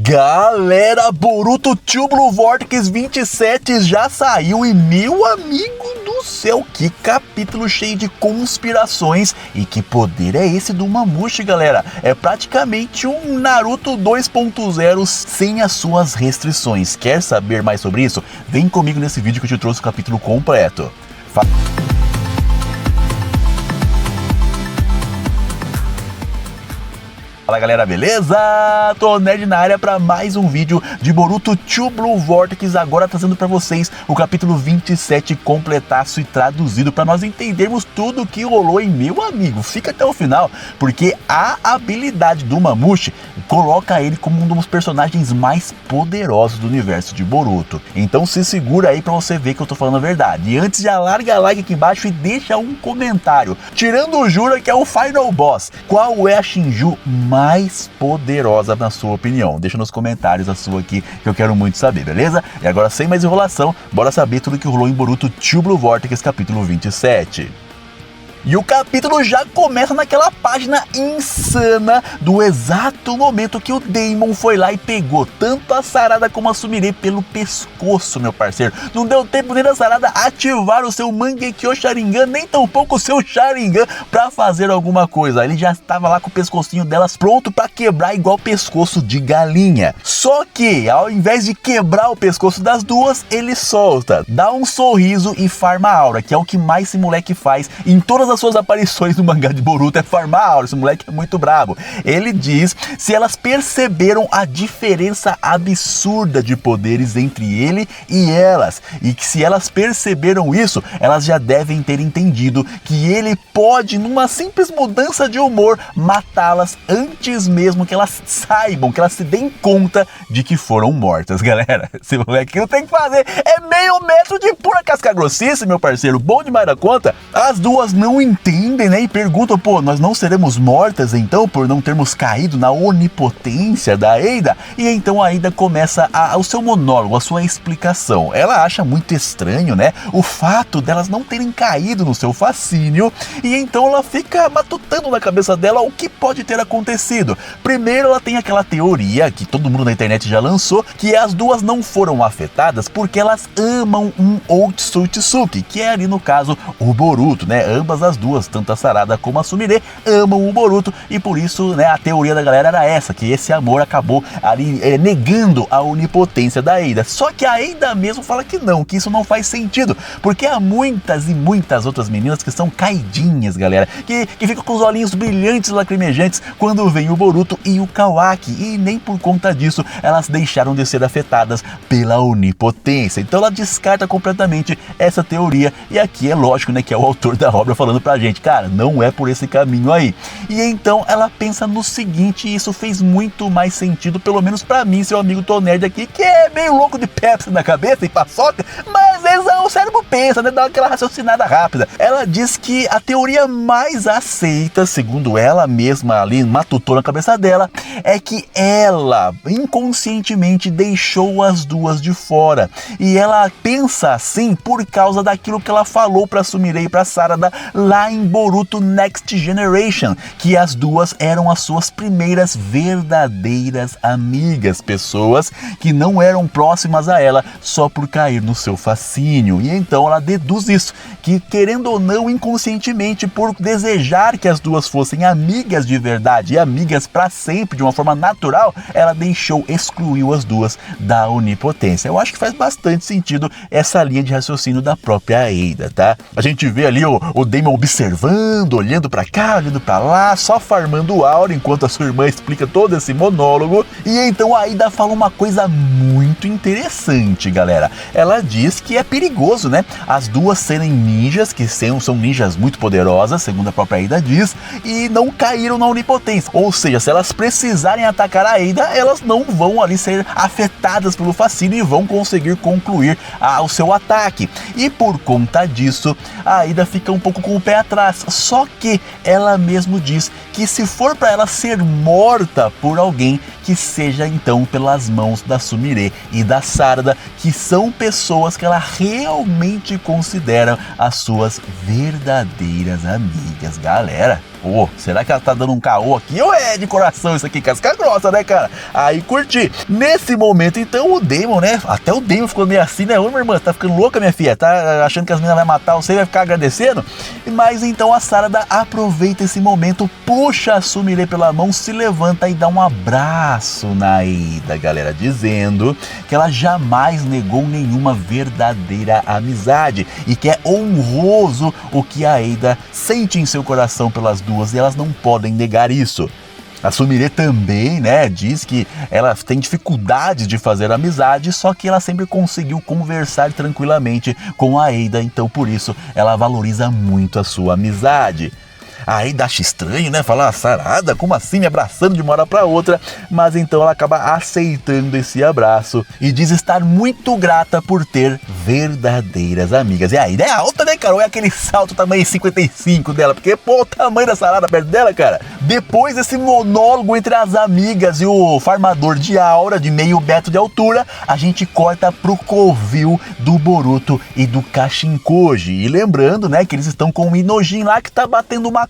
Galera, Boruto Two Blue Vortex 27 já saiu e, meu amigo do céu, que capítulo cheio de conspirações. E que poder é esse do Mamushi, galera? É praticamente um Naruto 2.0 sem as suas restrições. Quer saber mais sobre isso? Vem comigo nesse vídeo que eu te trouxe o capítulo completo. Fala galera, beleza? Tô nerd na área para mais um vídeo de Boruto Two Blue Vortex, agora trazendo para vocês o capítulo 27 completaço e traduzido para nós entendermos tudo o que rolou. E meu amigo, fica até o final, porque a habilidade do Mamushi coloca ele como um dos personagens mais poderosos do universo de Boruto. Então se segura aí para você ver que eu tô falando a verdade. E antes, já larga like aqui embaixo e deixa um comentário. Tirando o Jura, que é o Final Boss, qual é a Shinju mais poderosa na sua opinião? Deixa nos comentários a sua aqui, que eu quero muito saber, beleza? E agora, sem mais enrolação, bora saber tudo que rolou em Boruto Two Blue Vortex capítulo 27. E o capítulo já começa naquela página insana do exato momento que o Daemon foi lá e pegou tanto a Sarada como a Sumire pelo pescoço, meu parceiro. Não deu tempo nem da Sarada ativar o seu Mangekyo Sharingan, nem tampouco o seu Sharingan pra fazer alguma coisa. Ele já estava lá com o pescocinho delas pronto pra quebrar igual pescoço de galinha. Só que, ao invés de quebrar o pescoço das duas, ele solta, dá um sorriso e farma aura, que é o que mais esse moleque faz em todas as suas aparições no mangá de Boruto, é farmar aura. Esse moleque é muito brabo. Ele diz se elas perceberam a diferença absurda de poderes entre ele e elas, e que se elas perceberam isso, elas já devem ter entendido que ele pode, numa simples mudança de humor, matá-las antes mesmo que elas saibam, que elas se deem conta de que foram mortas. Galera, esse moleque não tem que fazer, é meio metro de pura casca grossice, meu parceiro, bom demais da conta. As duas não entendem, né, e perguntam, pô, nós não seremos mortas então por não termos caído na onipotência da Eida? E então a Eida começa o seu monólogo, a sua explicação. Ela acha muito estranho, né, o fato delas não terem caído no seu fascínio, e então ela fica matutando na cabeça dela o que pode ter acontecido. Primeiro, ela tem aquela teoria que todo mundo na internet já lançou, que as duas não foram afetadas porque elas amam um Otsutsuki, que é ali no caso o Boruto, né, ambas as duas, tanto a Sarada como a Sumire, amam o Boruto, e por isso, né, a teoria da galera era essa, que esse amor acabou ali negando a onipotência da Eida. Só que a Eida mesmo fala que não, que isso não faz sentido, porque há muitas e muitas outras meninas que são caidinhas, galera, que ficam com os olhinhos brilhantes e lacrimejantes quando vem o Boruto e o Kawaki, e nem por conta disso elas deixaram de ser afetadas pela onipotência. Então ela descarta completamente essa teoria, e aqui é lógico, né, que é o autor da obra falando pra gente, cara, não é por esse caminho aí. E então ela pensa no seguinte, e isso fez muito mais sentido, pelo menos pra mim, seu amigo Tô Nerd aqui, que é meio louco de Pepsi na cabeça e paçoca, mas o cérebro pensa, né, dá aquela raciocinada rápida. Ela diz que a teoria mais aceita, segundo ela mesma ali, matutou na cabeça dela, é que ela inconscientemente deixou as duas de fora, e ela pensa assim por causa daquilo que ela falou pra Sumire e pra Sarada lá em Boruto Next Generation, que as duas eram as suas primeiras verdadeiras amigas, pessoas que não eram próximas a ela só por cair no seu fascínio. E então ela deduz isso, que querendo ou não, inconscientemente, por desejar que as duas fossem amigas de verdade e amigas para sempre, de uma forma natural, ela excluiu as duas da onipotência. Eu acho que faz bastante sentido essa linha de raciocínio da própria Eida, tá? A gente vê ali o Daemon observando, olhando pra cá, olhando pra lá, só farmando aura, enquanto a sua irmã explica todo esse monólogo. E então a Aida fala uma coisa muito interessante, galera. Ela diz que é perigoso, né, as duas serem ninjas, que são ninjas muito poderosas, segundo a própria Aida diz, e não caíram na onipotência. Ou seja, se elas precisarem atacar a Aida, elas não vão ali ser afetadas pelo fascínio e vão conseguir concluir o seu ataque. E por conta disso, a Aida fica um pouco com o pé atrás. Só que ela mesmo diz que se for para ela ser morta por alguém, que seja então pelas mãos da Sumire e da Sarada, que são pessoas que ela realmente considera as suas verdadeiras amigas, galera. pô, será que ela tá dando um caô aqui ou é de coração isso aqui, casca grossa, né, cara? Aí curti. Nesse momento, então, o Daemon, né, até o Daemon ficou meio assim, né, ô minha irmã, tá ficando louca, minha filha, tá achando que as meninas vão matar você e vai ficar agradecendo? Mas então a Sarada aproveita esse momento, puxa a Sumire pela mão, se levanta e dá um abraço na Aida, galera, dizendo que ela jamais negou nenhuma verdadeira amizade e que é honroso o que a Aida sente em seu coração pelas duas e elas não podem negar isso. A Sumire também, né, diz que ela tem dificuldades de fazer amizade, só que ela sempre conseguiu conversar tranquilamente com a Aida, então por isso ela valoriza muito a sua amizade. Aí acha estranho, né? Falar, Sarada, como assim me abraçando de uma hora pra outra? Mas então ela acaba aceitando esse abraço e diz estar muito grata por ter verdadeiras amigas. E a Aida é alta, né, cara? Olha aquele salto tamanho 55 dela, porque, pô, o tamanho da Sarada perto dela, cara. Depois desse monólogo entre as amigas e o farmador de aura de meio metro de altura, a gente corta pro covil do Boruto e do Kashinkoji. E lembrando, né, que eles estão com o Inojin lá que tá batendo uma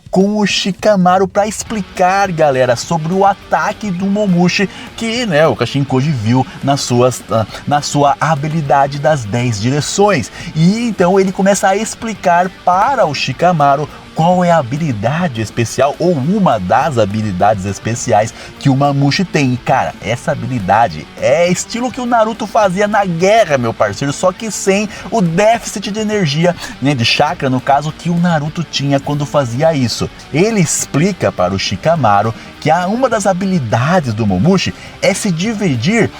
com o Shikamaru para explicar, galera, sobre o ataque do Momushi que, né, o Kashinkoji viu na sua habilidade das 10 direções. E então ele começa a explicar para o Shikamaru qual é a habilidade especial ou uma das habilidades especiais que o Mamushi tem. E, cara, essa habilidade é estilo que o Naruto fazia na guerra, meu parceiro, só que sem o déficit de energia, né, de chakra, no caso, que o Naruto tinha quando fazia isso. Ele explica para o Shikamaru que uma das habilidades do Momushi é se dividir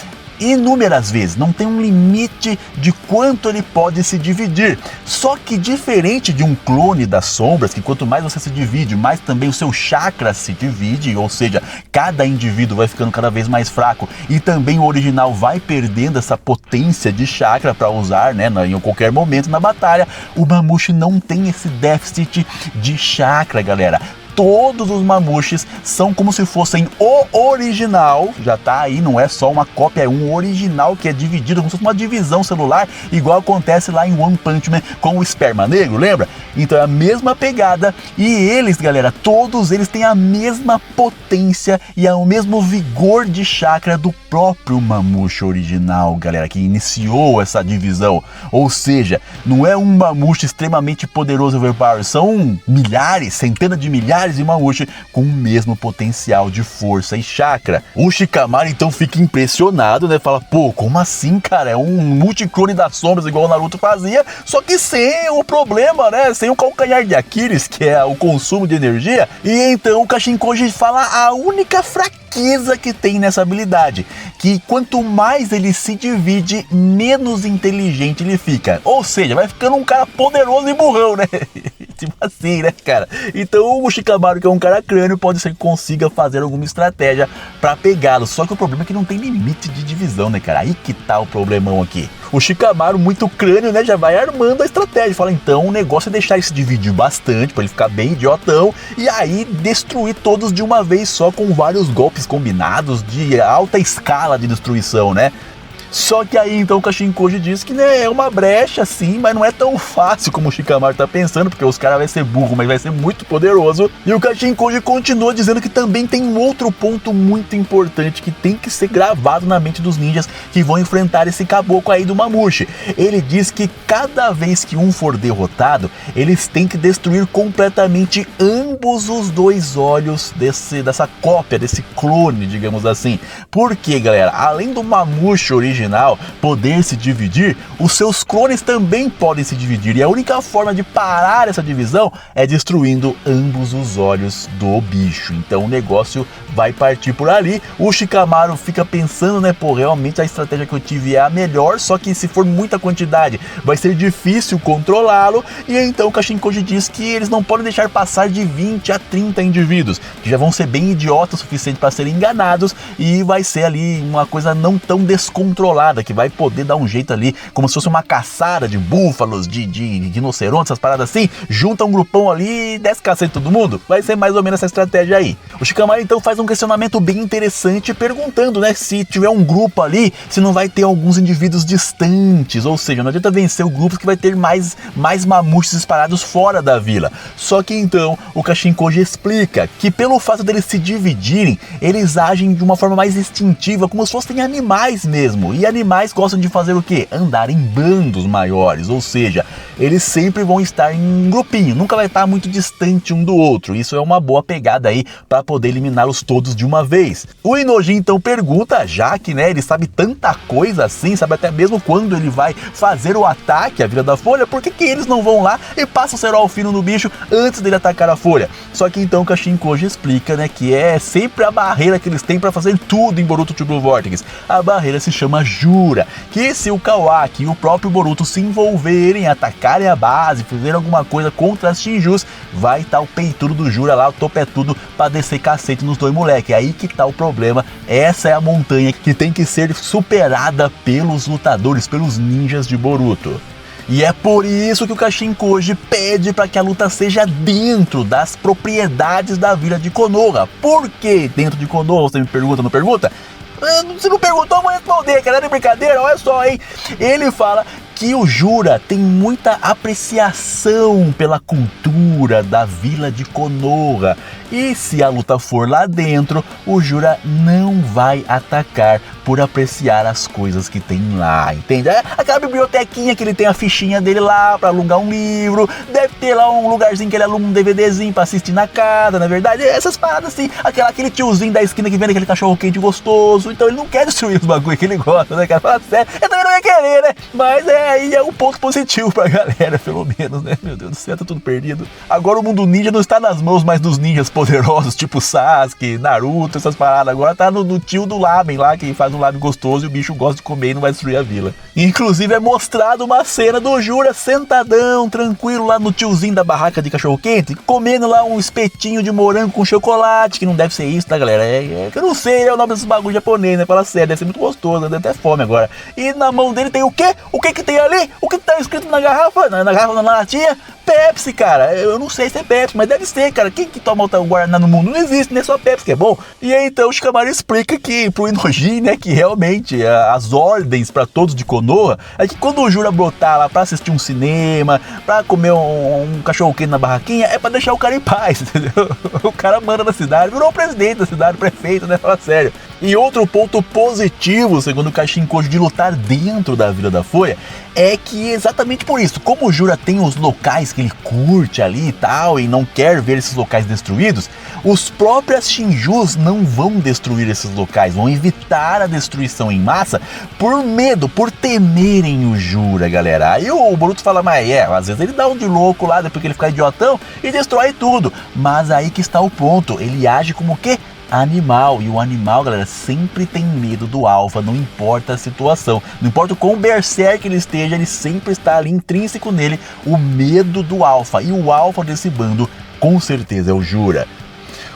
inúmeras vezes, não tem um limite de quanto ele pode se dividir. Só que diferente de um clone das sombras, que quanto mais você se divide, mais também o seu chakra se divide, ou seja, cada indivíduo vai ficando cada vez mais fraco e também o original vai perdendo essa potência de chakra para usar, né, em qualquer momento na batalha. O Mamushi não tem esse déficit de chakra, galera. Todos os Mamushis são como se fossem o original, já tá aí, não é só uma cópia, é um original que é dividido como se fosse uma divisão celular, igual acontece lá em One Punch Man com o Esperma Negro, lembra? Então é a mesma pegada e eles, galera, todos eles têm a mesma potência e o mesmo vigor de chakra do próprio Mamushi original, galera, que iniciou essa divisão. Ou seja, não é um Mamushi extremamente poderoso overpower, são milhares, centenas de milhares de Mamushi com o mesmo potencial de força e chakra. O Shikamaru então fica impressionado, né? Fala, pô, como assim, cara? É um multiclone das sombras igual o Naruto fazia, só que sem o problema, né? Sem o calcanhar de Aquiles, que é o consumo de energia. E então o Kashinkoji fala a única fraqueza que tem nessa habilidade, que quanto mais ele se divide, menos inteligente ele fica. Ou seja, vai ficando um cara poderoso e burrão, né? Tipo assim, né, cara? Então o Shikamaru, que é um cara crânio, pode ser que consiga fazer alguma estratégia pra pegá-lo. Só que o problema é que não tem limite de divisão, né, cara? Aí que tá o problemão aqui. O Shikamaru, muito crânio, né, já vai armando a estratégia. Fala, então o negócio é deixar ele se dividir bastante, pra ele ficar bem idiotão, e aí destruir todos de uma vez só com vários golpes combinados de alta escala de destruição, né? Só que aí então o Kashinkoji diz que, né, é uma brecha sim, mas não é tão fácil como o Shikamaru tá pensando, porque os caras vai ser burro, mas vai ser muito poderoso. E o Kashinkoji continua dizendo que também tem um outro ponto muito importante que tem que ser gravado na mente dos ninjas que vão enfrentar esse caboclo aí do Mamushi. Ele diz que cada vez que um for derrotado, eles têm que destruir completamente ambos os dois olhos dessa cópia, desse clone, digamos assim. Porque, galera, além do Mamushi original poder se dividir, os seus clones também podem se dividir, e a única forma de parar essa divisão é destruindo ambos os olhos do bicho. Então o negócio vai partir por ali. O Shikamaru fica pensando, né, pô, realmente a estratégia que eu tive é a melhor, só que se for muita quantidade vai ser difícil controlá-lo, e então o Kashinkoji diz que eles não podem deixar passar de 20 a 30 indivíduos, que já vão ser bem idiotas o suficiente para serem enganados, e vai ser ali uma coisa não tão descontrolada controlada, que vai poder dar um jeito ali, como se fosse uma caçada de búfalos, de rinocerontes, essas paradas assim, junta um grupão ali e desce cacete todo mundo. Vai ser mais ou menos essa estratégia aí. O Shikamaru então faz um questionamento bem interessante, perguntando, né, se tiver um grupo ali, se não vai ter alguns indivíduos distantes, ou seja, não adianta vencer o grupo que vai ter mais mamutes espalhados fora da vila. Só que então o Kashinkoji explica que pelo fato deles se dividirem, eles agem de uma forma mais instintiva, como se fossem animais mesmo. E animais gostam de fazer o quê? Andar em bandos maiores, ou seja, eles sempre vão estar em um grupinho, nunca vai estar muito distante um do outro. Isso é uma boa pegada aí para poder eliminá-los todos de uma vez. O Inojin então pergunta, já que, né, ele sabe tanta coisa assim, sabe até mesmo quando ele vai fazer o ataque à Vila da Folha, por que eles não vão lá e passam o cerol fino no bicho antes dele atacar a folha? Só que então o Kashinkoji explica, né, que é sempre a barreira que eles têm para fazer tudo em Boruto True Blue Vortex. A barreira se chama Jura, que se o Kawaki e o próprio Boruto se envolverem, atacarem a base, fazerem alguma coisa contra as Shinjus, vai estar o peitudo do Jura lá, o topetudo, pra descer cacete nos dois moleques. Aí que tá o problema. Essa é a montanha que tem que ser superada pelos lutadores, pelos ninjas de Boruto. E é por isso que o Kashinkoji pede para que a luta seja dentro das propriedades da vila de Konoha. Por que dentro de Konoha? Você me pergunta, não pergunta? Se não perguntou, eu vou responder, cara, de brincadeira, olha só, hein? Ele fala que o Jura tem muita apreciação pela cultura da vila de Konoha. E se a luta for lá dentro, o Jura não vai atacar por apreciar as coisas que tem lá, entende? Aquela bibliotequinha que ele tem a fichinha dele lá para alugar um livro, deve ter lá um lugarzinho que ele aluga um DVDzinho para assistir na casa, na verdade, essas paradas assim, aquele tiozinho da esquina que vende aquele cachorro quente gostoso, então ele não quer destruir os bagulho que ele gosta, né, cara? Fala sério, eu também não ia querer, né? Mas aí é um ponto positivo pra galera, pelo menos, né? Meu Deus do céu, tá tudo perdido. Agora o mundo ninja não está nas mãos mais dos ninjas poderosos, tipo Sasuke, Naruto, essas paradas. Agora tá no tio do lamen lá, que faz um lamen gostoso e o bicho gosta de comer e não vai destruir a vila. Inclusive é mostrado uma cena do Jura sentadão, tranquilo lá no tiozinho da barraca de cachorro-quente, comendo lá um espetinho de morango com chocolate, que não deve ser isso, tá, galera? Que eu não sei, é o nome desses bagulho japonês, né? Fala sério, deve ser muito gostoso, né? Deve até fome agora. E na mão dele tem o quê? O que que tem ali? O que tá escrito na garrafa? Na garrafa, na latinha? Pepsi, cara. Eu não sei se é Pepsi, mas deve ser, cara. Quem que toma o Guaraná no mundo? Não existe, nem só Pepsi que é bom. E aí então o Shikamaru explica que pro Inojin, né, que realmente as ordens pra todos de Konoha é que quando o Jura brotar lá pra assistir um cinema, pra comer um cachorro quente na barraquinha, é pra deixar o cara em paz, entendeu? O cara manda na cidade, virou o presidente da cidade, prefeito, né? Fala sério. E outro ponto positivo, segundo o Kashinkoji, de lutar dentro da Vila da Folha, é que exatamente por isso, como o Jura tem os locais que ele curte ali e tal, e não quer ver esses locais destruídos, os próprios Shinjus não vão destruir esses locais, vão evitar a destruição em massa por medo, por temerem o Jura, galera. Aí o Boruto fala, mas às vezes ele dá um de louco lá, depois que ele fica idiotão, e destrói tudo. Mas aí que está o ponto, ele age como o quê? Animal, e o animal, galera, sempre tem medo do alfa, não importa a situação, não importa o quão berserk ele esteja, ele sempre está ali intrínseco nele o medo do alfa, e o alfa desse bando com certeza é o Jura.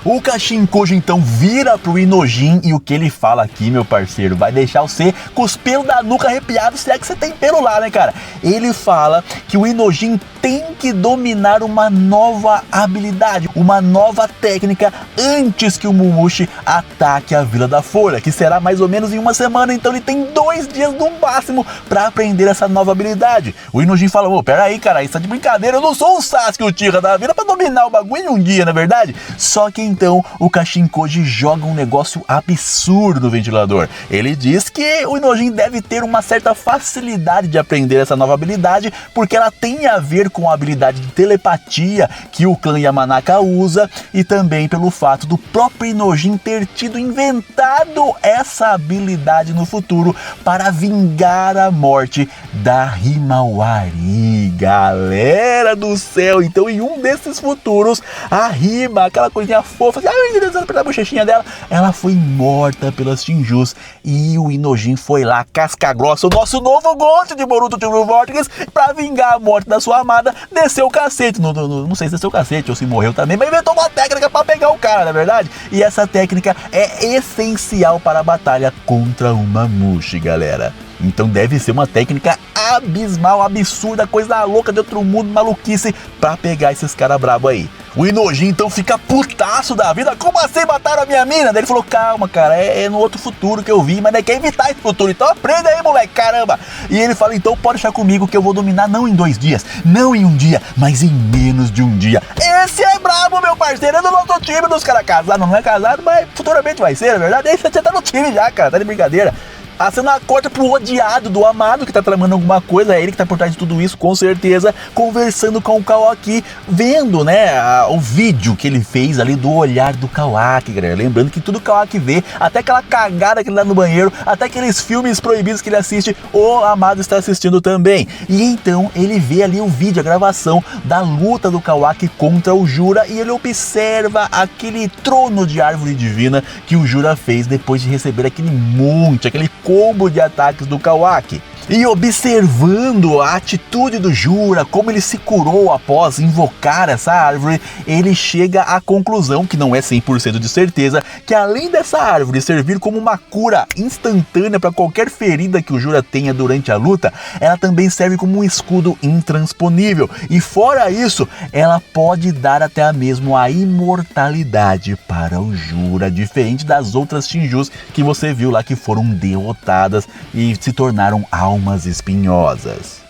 O Kashinkoji então vira pro Inojin e o que ele fala aqui, meu parceiro, vai deixar você com os pelos da nuca arrepiados, se é que você tem pelo lá, né, cara? Ele fala que o Inojin tem que dominar uma nova habilidade, uma nova técnica antes que o Mumushi ataque a Vila da Folha, que será mais ou menos em uma semana, então ele tem 2 dias no máximo pra aprender essa nova habilidade. O Inojin fala, ô, pera aí, cara, isso é de brincadeira, eu não sou o Sasuke, o Uchiha da vida pra dominar o bagulho em um dia, na verdade? Só que então o Kashinkoji joga um negócio absurdo no ventilador. Ele diz que o Inojin deve ter uma certa facilidade de aprender essa nova habilidade, porque ela tem a ver com a habilidade de telepatia que o clã Yamanaka usa, e também pelo fato do próprio Inojin ter inventado essa habilidade no futuro para vingar a morte da Himawari. Galera do céu, então em um desses futuros, a Hima, aquela coisinha fofa, assim, pela bochechinha dela, ela foi morta pelas Shinjus, e o Inojin foi lá, casca grossa, o nosso novo Gonte de Boruto True Blue Vortex, pra vingar a morte da sua amada nada, desceu o cacete. Não sei se desceu o cacete ou se morreu também, mas inventou uma técnica pra pegar o cara, na é verdade? E essa técnica é essencial para a batalha contra o Mamute, galera. Então deve ser uma técnica abismal, absurda, coisa louca de outro mundo, maluquice, pra pegar esses caras bravos aí. O Inojin então fica putaço da vida. Como assim mataram a minha mina? Daí ele falou, calma, cara, é no outro futuro que eu vi, mas quer evitar esse futuro, então aprenda aí, moleque, caramba. E ele fala, então pode deixar comigo que eu vou dominar não em 2 dias, não em 1 dia, mas em menos de 1 dia. Esse é brabo, meu parceiro, é do nosso time dos caras casados. Não é casado, mas futuramente vai ser, na verdade. Esse já tá no time já, cara, tá de brincadeira. A cena corta pro odiado do Amado, que tá tramando alguma coisa, é ele que tá por trás de tudo isso, com certeza, conversando com o Kawaki, vendo, né, o vídeo que ele fez ali do olhar do Kawaki, galera. Lembrando que tudo o Kawaki vê, até aquela cagada que ele dá no banheiro, até aqueles filmes proibidos que ele assiste, o Amado está assistindo também. E então ele vê ali o vídeo, a gravação da luta do Kawaki contra o Jura, e ele observa aquele trono de árvore divina que o Jura fez depois de receber aquele monte, aquele combo de ataques do Kawaki. E observando a atitude do Jura, como ele se curou após invocar essa árvore, ele chega à conclusão, que não é 100% de certeza, que além dessa árvore servir como uma cura instantânea para qualquer ferida que o Jura tenha durante a luta, ela também serve como um escudo intransponível. E fora isso, ela pode dar até mesmo a imortalidade para o Jura, diferente das outras Shinjus que você viu lá que foram derrotadas e se tornaram almas espinhosas.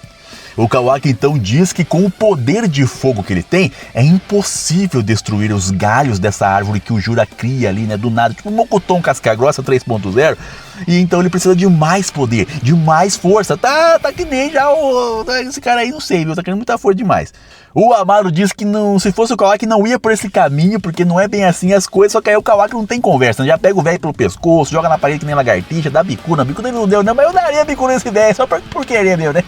O Kawaki então diz que com o poder de fogo que ele tem, é impossível destruir os galhos dessa árvore que o Jura cria ali, né, do nada, tipo um Mokuton casca-grossa 3.0. E então ele precisa de mais poder, de mais força. Tá que nem já esse cara aí, não sei, viu, tá querendo muita força demais. O Amado diz que não, se fosse o Kawaki não ia por esse caminho, porque não é bem assim as coisas, só que aí o Kawaki não tem conversa, né? Já pega o velho pelo pescoço, joga na parede que nem lagartixa, dá bicu, na bicu ele não deu não, mas eu daria bicu nesse velho, só por querer meu, né?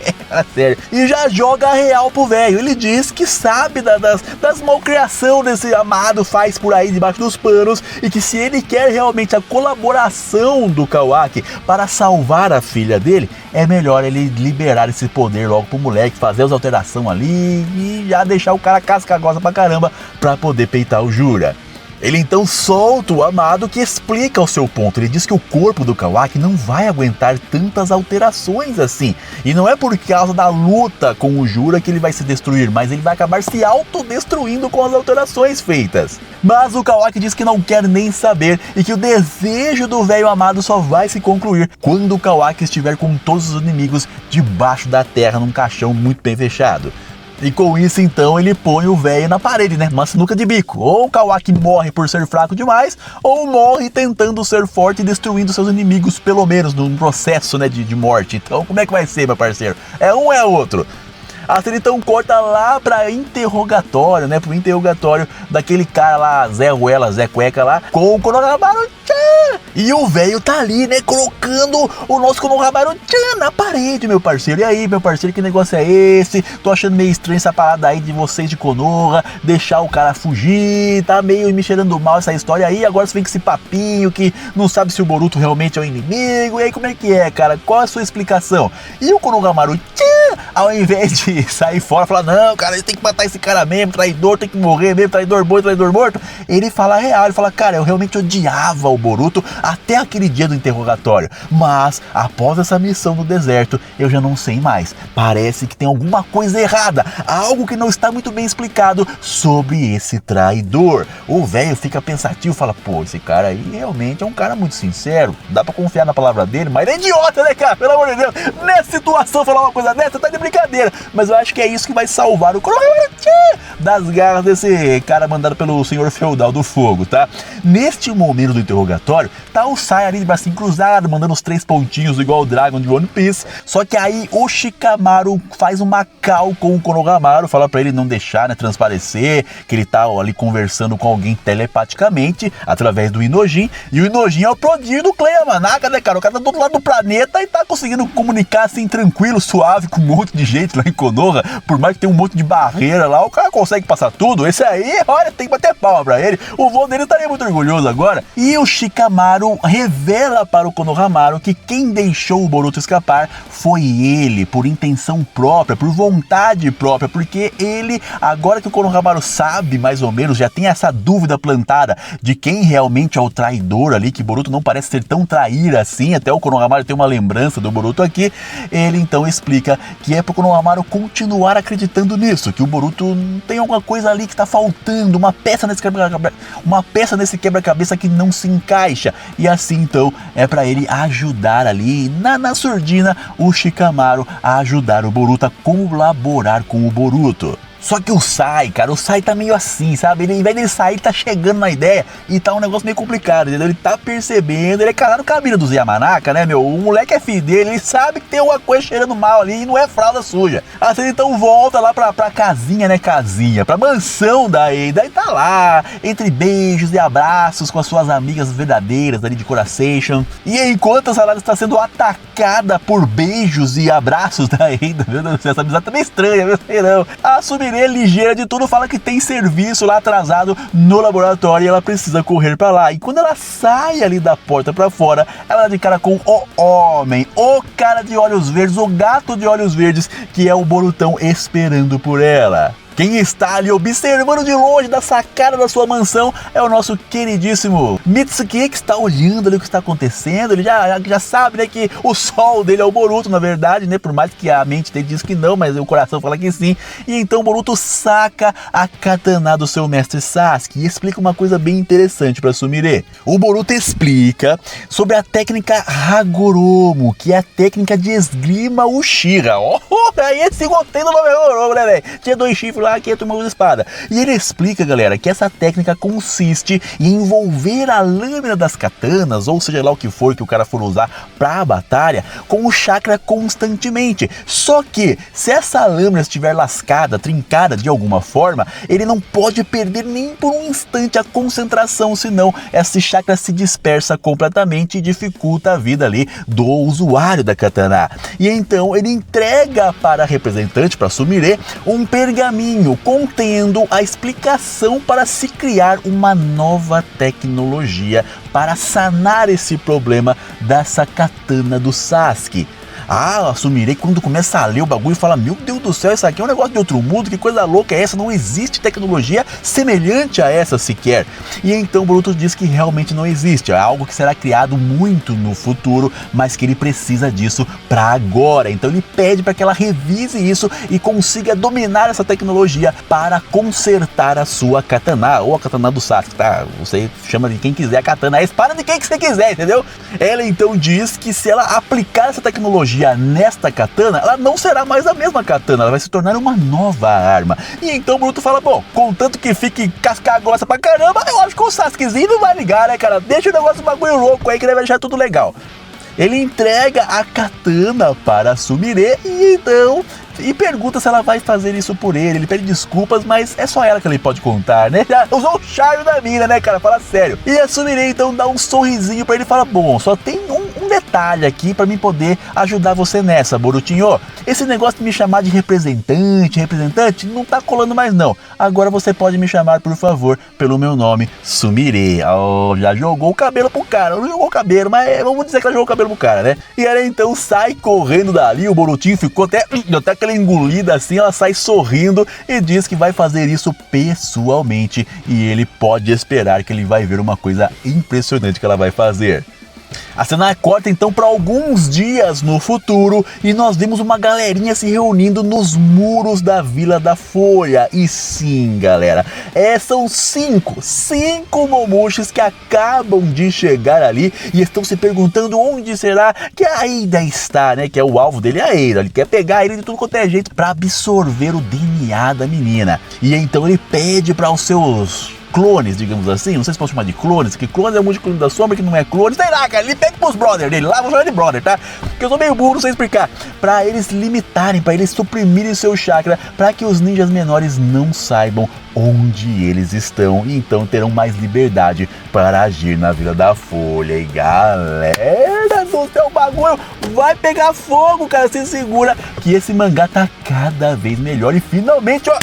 Sério. E já joga a real pro velho, ele diz que sabe das malcriação desse Amado faz por aí debaixo dos panos, e que se ele quer realmente a colaboração do Kawaki para salvar a filha dele, é melhor ele liberar esse poder logo pro moleque, fazer as alterações ali e já deixar o cara casca-grossa pra caramba pra poder peitar o Jura. Ele então solta o Amado, que explica o seu ponto. Ele diz que o corpo do Kawaki não vai aguentar tantas alterações assim. E não é por causa da luta com o Jura que ele vai se destruir, mas ele vai acabar se autodestruindo com as alterações feitas. Mas o Kawaki diz que não quer nem saber e que o desejo do velho Amado só vai se concluir quando o Kawaki estiver com todos os inimigos debaixo da terra num caixão muito bem fechado. E com isso então ele põe o velho na parede, né? Uma sinuca de bico. Ou o Kawaki morre por ser fraco demais, ou morre tentando ser forte e destruindo seus inimigos, pelo menos num processo, né, de morte. Então como é que vai ser, meu parceiro? É um ou é outro? A cena então corta lá pra interrogatório, né? Pro interrogatório daquele cara lá, Zé Ruela, Zé Cueca lá, com o Konohamaru-chan. E o velho tá ali, né? Colocando o nosso Konohamaru-chan na parede, meu parceiro. E aí, meu parceiro, que negócio é esse? Tô achando meio estranho essa parada aí de vocês de Konoha, deixar o cara fugir, tá meio me cheirando mal essa história aí. Agora você vem com esse papinho que não sabe se o Boruto realmente é o inimigo. E aí, como é que é, cara? Qual é a sua explicação? E o Konohamaru-chan, ao invés de sair fora, falar, não, cara, tem que matar esse cara mesmo, traidor, tem que morrer mesmo, traidor morto, ele fala a real, ele fala, cara, eu realmente odiava o Boruto até aquele dia do interrogatório, mas após essa missão no deserto, eu já não sei mais, parece que tem alguma coisa errada, algo que não está muito bem explicado sobre esse traidor. O velho fica pensativo, fala, pô, esse cara aí realmente é um cara muito sincero, dá pra confiar na palavra dele, mas ele é idiota, né, cara, pelo amor de Deus, nessa situação falar uma coisa dessa, tá de brincadeira, mas eu acho que é isso que vai salvar o Konohamaru-chan das garras desse cara mandado pelo senhor feudal do fogo, tá? Neste momento do interrogatório, tá o Sai ali de bracinho cruzado, mandando os 3 pontinhos igual o Dragon de One Piece, só que aí o Shikamaru faz uma cal com o Konohamaru, fala pra ele não deixar, né, transparecer, que ele tá ali conversando com alguém telepaticamente, através do Inojin, e o Inojin é o prodígio do Clan Yamanaka, né, cara? O cara tá do outro lado do planeta e tá conseguindo comunicar assim, tranquilo, suave, com um monte monte de gente lá em Konoha, por mais que tenha um monte de barreira lá, o cara consegue passar tudo. Esse aí, olha, tem que bater palma pra ele. O vô dele estaria muito orgulhoso agora. E o Shikamaru revela para o Konohamaru que quem deixou o Boruto escapar foi ele, por intenção própria, por vontade própria, porque ele, agora que o Konohamaru sabe mais ou menos, já tem essa dúvida plantada de quem realmente é o traidor ali, que Boruto não parece ser tão traíra assim, até o Konohamaru tem uma lembrança do Boruto aqui, ele então explica que é pro Konohamaru continuar acreditando nisso, que o Boruto tem alguma coisa ali que tá faltando, uma peça nesse quebra-cabeça que não se encaixa, e assim então é pra ele ajudar ali, na surdina, o Shikamaru a ajudar o Boruto a colaborar com o Boruto. Só que o Sai, cara, o Sai tá meio assim, sabe? Ele, ao invés dele sair, tá chegando na ideia e tá um negócio meio complicado, entendeu? Ele tá percebendo, ele é casado com a mina dos Yamanaka, né, meu? O moleque é filho dele, ele sabe que tem alguma coisa cheirando mal ali e não é fralda suja. Assim, ele então volta lá pra casinha, né, pra mansão da Eida e tá lá, entre beijos e abraços com as suas amigas verdadeiras ali de Corazation. E enquanto a Sarada está sendo atacada por beijos e abraços da Eida, meu Deus do céu, essa amizade tá meio estranha, meu sei não. A Sumire, ligeira de tudo, fala que tem serviço lá atrasado no laboratório e ela precisa correr pra lá. E quando ela sai ali da porta pra fora, ela dá de cara com o homem, o cara de olhos verdes, o gato de olhos verdes, que é o Borutão esperando por ela. Quem está ali observando de longe da sacada da sua mansão é o nosso queridíssimo Mitsuki, que está olhando ali o que está acontecendo. Ele já sabe, né, que o sol dele é o Boruto, na verdade, né, por mais que a mente dele diz que não, mas o coração fala que sim. E então o Boruto saca a katana do seu mestre Sasuke e explica uma coisa bem interessante para Sumire. O Boruto explica sobre a técnica Hagoromo, que é a técnica de esgrima Uchiha. Aí esse gostei do nome Hagoromo, né, velho? Tinha 2 chifres lá, aqui é turma de espada. E ele explica, galera, que essa técnica consiste em envolver a lâmina das katanas, ou seja lá o que for que o cara for usar pra batalha, com o chakra constantemente. Só que, se essa lâmina estiver lascada, trincada de alguma forma, ele não pode perder nem por um instante a concentração, senão esse chakra se dispersa completamente e dificulta a vida ali do usuário da katana. E então ele entrega para a representante, para Sumire, um pergaminho contendo a explicação para se criar uma nova tecnologia para sanar esse problema dessa katana do Sasuke. A Sumire, quando começa a ler o bagulho, fala: meu Deus do céu, isso aqui é um negócio de outro mundo, que coisa louca é essa? Não existe tecnologia semelhante a essa sequer. E então Boruto diz que realmente não existe, é algo que será criado muito no futuro, mas que ele precisa disso para agora. Então ele pede para que ela revise isso e consiga dominar essa tecnologia para consertar a sua katana, ou a katana do Sasuke, tá? Você chama de quem quiser a katana, a espada de quem que você quiser, entendeu? Ela então diz que se ela aplicar essa tecnologia nesta katana, ela não será mais a mesma katana, ela vai se tornar uma nova arma. E então o Boruto fala: bom, contanto que fique casca grossa pra caramba, eu acho que o Sasukezinho não vai ligar, né, cara? Deixa o negócio bagulho louco aí que ele vai deixar tudo legal. Ele entrega a katana para a Sumire e pergunta se ela vai fazer isso por ele. Ele pede desculpas, mas é só ela que ele pode contar, né? Já usou o charme da mina, né, cara? Fala sério. E a Sumire então dá um sorrisinho pra ele e fala: bom, só tem um detalhe aqui pra mim poder ajudar você nessa, Borutinho. Esse negócio de me chamar de representante, não tá colando mais não. Agora você pode me chamar, por favor, pelo meu nome, Sumire. Oh, já jogou o cabelo pro cara. Não jogou o cabelo, mas vamos dizer que ela jogou o cabelo pro cara, né? E ela então sai correndo dali. O Borutinho ficou até aquela engolida assim. Ela sai sorrindo e diz que vai fazer isso pessoalmente. E ele pode esperar que ele vai ver uma coisa impressionante que ela vai fazer. A cena corta então para alguns dias no futuro e nós vemos uma galerinha se reunindo nos muros da Vila da Folha. E sim, galera, são cinco Momoshis que acabam de chegar ali e estão se perguntando onde será que a Eida está, né? Que é o alvo dele, a Eida. Ele quer pegar ele de tudo quanto é jeito para absorver o DNA da menina. E então ele pede para os seus clones, digamos assim, não sei se pode chamar de clones, que clones é um monte de clone da sombra que não é clone, sei lá, cara, ele pede pros brothers dele lá, vou chamar de brother, tá? Porque eu sou meio burro, não sei explicar, pra eles limitarem, pra eles suprimirem seu chakra, pra que os ninjas menores não saibam onde eles estão e então terão mais liberdade para agir na Vila da Folha. E galera do céu, bagulho vai pegar fogo, cara. Se segura que esse mangá tá cada vez melhor e finalmente, ó,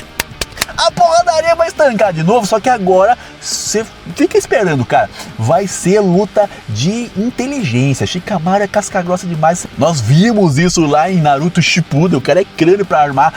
a porradaria vai estancar de novo, só que agora você fica esperando, cara. Vai ser luta de inteligência. Shikamaru é casca grossa demais. Nós vimos isso lá em Naruto Shippuden. O cara é crânio pra armar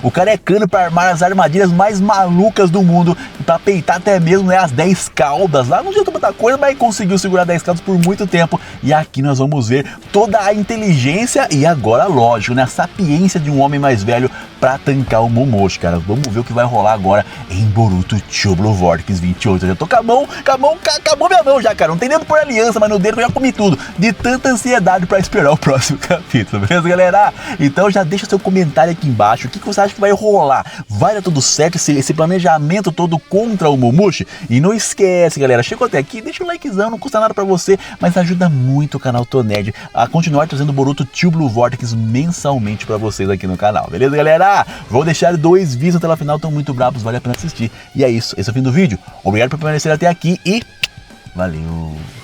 o cara é crânio pra armar as armadilhas mais malucas do mundo, pra peitar até mesmo, né, as 10 caudas lá. Não adianta muita coisa, mas conseguiu segurar 10 caudas por muito tempo. E aqui nós vamos ver toda a inteligência e agora, lógico, né, a sapiência de um homem mais velho pra tancar o Momoshi, cara. Vamos ver o que vai rolar agora em Boruto Choblo Vortex 28. Eu já tô com a mão, acabou minha mão já, cara. Não tem nem por aliança, mas no dedo eu já comi tudo. De tanta ansiedade pra esperar o próximo capítulo, beleza, galera? Então já deixa seu comentário aqui embaixo. O que você acha que vai rolar? Vai dar tudo certo esse planejamento todo contra o Momoshi? E não esquece, galera, chegou até aqui, deixa o likezão, não custa nada pra você, mas ajuda muito o canal Tonerd a continuar trazendo Boruto Choblo Vortex mensalmente pra vocês aqui no canal, beleza, galera? Vou deixar 2 vídeos até lá final, estão muito bravos, vale a pena assistir. E é isso, esse é o fim do vídeo. Obrigado por permanecer até aqui e valeu!